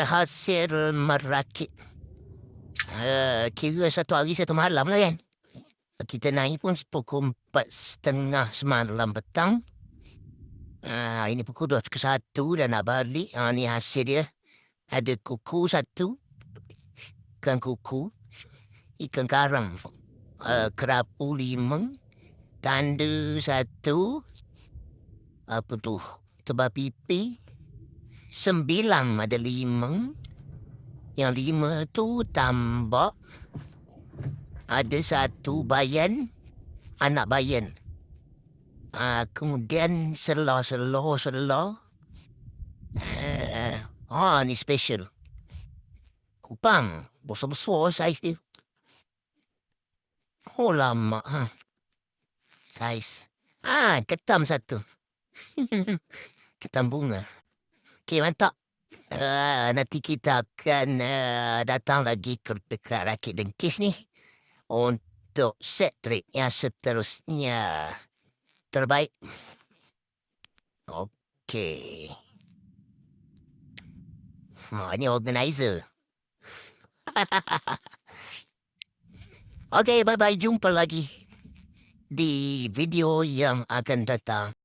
hasil merakit. Kira satu hari satu malam lah kan. Kita naik pun pukul 4:30 semalam petang. Ini pukul 2:01 dah nak balik. Ni hasil dia. Ada kuku satu. Ikan kuku. Ikan karang. Kerapu 5. Tanda 1. Apa tu? Tebal pipi. 9 ada 5. Yang 5 tu tambak. Ada 1 bayan. Anak bayan. Kemudian selah. Ni special. Kupang. Besar-besar saiz dia. Oh lama. Saiz. Ketam 1. Ketam bunga. Okey, mantap. Nanti kita akan datang lagi ke dekat Rakit Dengkis ni. Untuk set trip yang seterusnya. Terbaik. Okey. Ini organizer. Okey, bye-bye. Jumpa lagi di video yang akan datang.